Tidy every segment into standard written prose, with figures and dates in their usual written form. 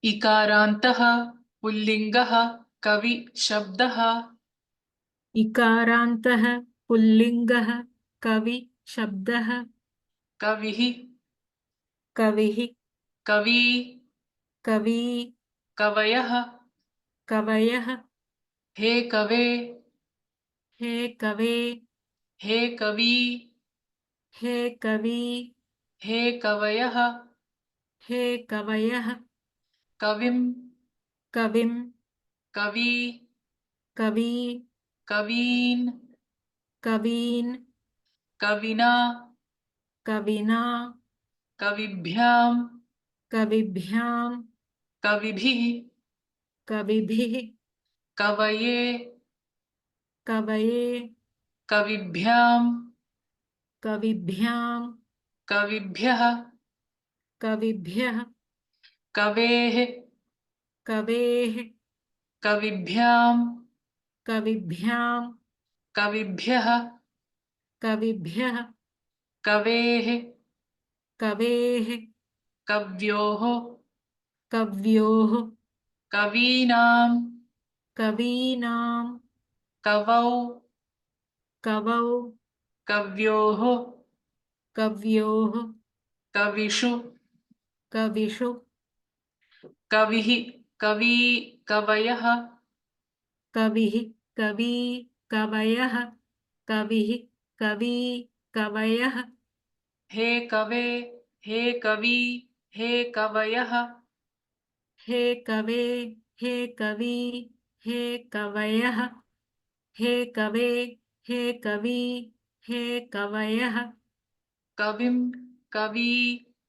इकारान्तः पुल्लिङ्गः कवि शब्दः। इकारान्तः पुल्लिङ्गः कवि शब्दः। कविः कविः कवी कवी कवयः। कवयः। हे कवे हे कवे हे कवी हे कवी हे कवयः। हे कवयः। कविं कविं कवी कवी कवीन् कवीन् कविना कविना कविभ्यां कविभ्यां कविभिः कविभिः कवये कवये कविभ्यां कविभ्यां कविभ्यः कविभ्यः कवेः कवेः कविभ्यां कविभ्यां कविभ्यः कविभ्यः कवेः कवेः कव्योः कव्योः कवीनां कवीनां कवौ कवौ कव्योः कव्योः कविषु कविषु कविः कवी कवयः कविः कवी कवयः कविः कवी कवयः। हे कवे हे कवी हे कवयः हे कवे हे कवी हे कवयः। हे कवे हे कवी हे कवयः। कविं कवी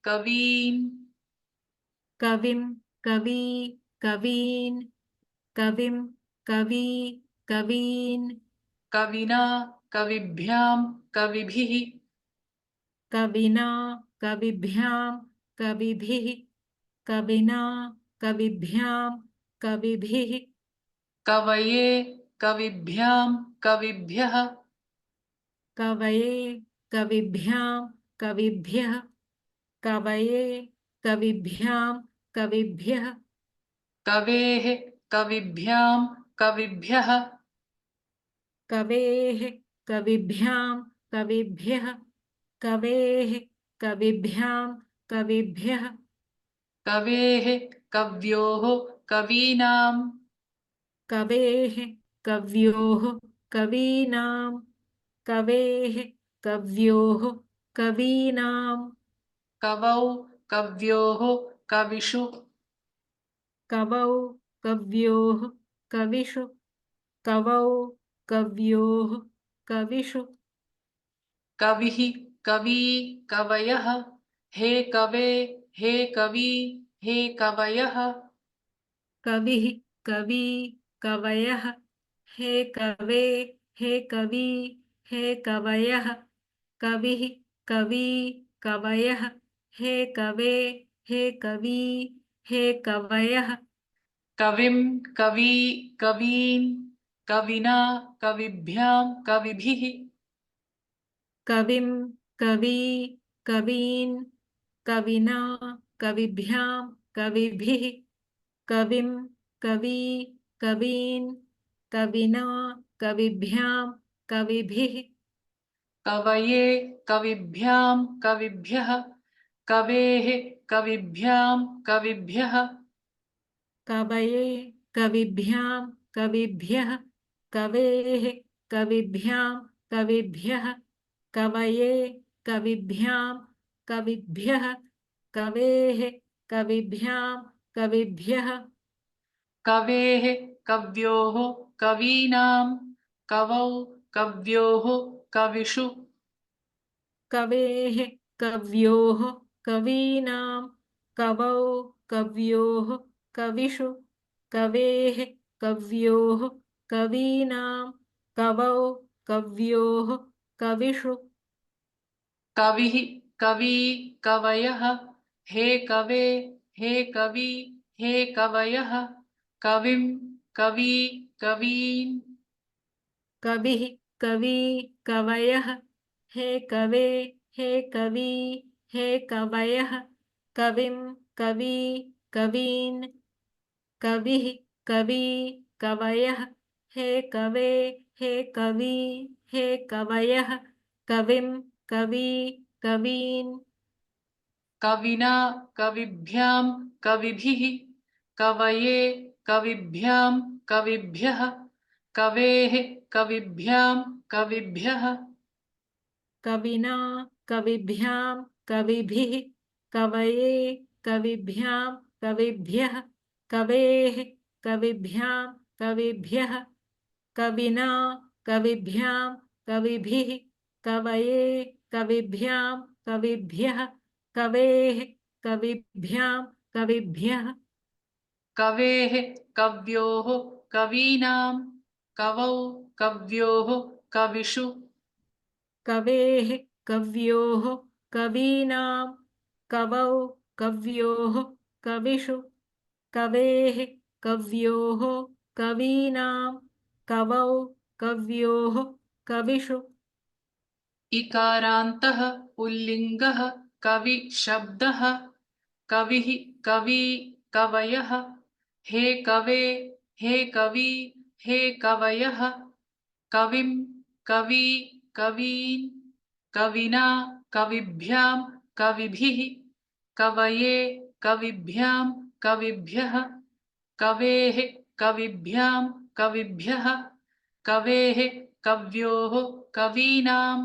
कवीन् कविं कवी कवीन् कविं कवी कवीन् कविना कविभ्यां कविभिः कविना कविभ्यां कविभिः कविना कविभ्यां कविभिः कवये कविभ्यां कविभ्यः कवये कविभ्यां कविभ्यः कवये कविभ्यां कविभ्यः कवेः कविभ्यां कविभ्यः कवेः कविभ्यां कविभ्यः कवेः कविभ्यां कविभ्यः कवेः कव्योः कवीनां कवेः कव्योः कवीनां कवेः कव्योः कवीनां कवौ कव्योः कविषु कवौ कव्योः कविषु कवौ कव्योः कविषु कविः कवी कवयः हे कवे हे कवी हे कवयः कविः कवी कवयः हे कवे हे कवी हे कवयः कविः कवी कवयः हे कवे हे कवी हे कवयः कविं कवी कवीन् कविना कविभ्यां कविभिः कविं कवी कवीन् कविना कविभ्यां कविभिः कविं कवी कवीन् कविना कविभ्यां कविभिः कवये कविभ्यां कविभ्यः कवेः कविभ्यां कविभ्यः कवये कविभ्यां कविभ्यः कवेः कविभ्यां कविभ्यः कवये कविभ्यां कविभ्यः कवेः कविभ्यां कविभ्यः कवेः कव्योः कवीनां कवौ कव्योः कविषु कवेः कव्योः कवीनां कवौ कव्योः कविषु कवेः कव्योः कवीनां कवौ कव्योः कविषु कविः कवी कवयः हे कवे हे कवी हे कवयः कविं कवी कवीन् कविः कवी कवयः हे कवे हे कवी हे कवयः कविं कवी कवीन् कविः कवी कवयः हे कवे हे कवी हे कवयः कविं कवी कवीन् कविना कविभ्यां कविभिः कवये कविभ्यां कविभ्यः कवेः कविभ्यां कविभ्यः कविना कविभ्यां कविभिः कवये कविभ्यां कविभ्यः कवेः कविभ्यां कविभ्यः कविना कविभ्यां कविभिः कवये कविभ्यां कविभ्यः कवेः कविभ्यां कविभ्यः कवेः कव्योः कवीनां कवौ कव्योः कविषु कवेः कव्योः कवीनां कवौ कव्योः कविषु कवेः कव्योः कवीनां कवौ कव्योः कविषु इकारान्तः पुल्लिङ्गः कविशब्दः कविः कवी कवयः हे कवे हे कवी हे कवयः कविं कवी कवीन् कविना कविभ्यां कविभिः कवये कविभ्यां कविभ्यः कवेः कविभ्यां कविभ्यः कवेः कव्योः कवीनां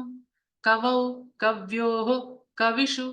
कवौ कव्योः कविषु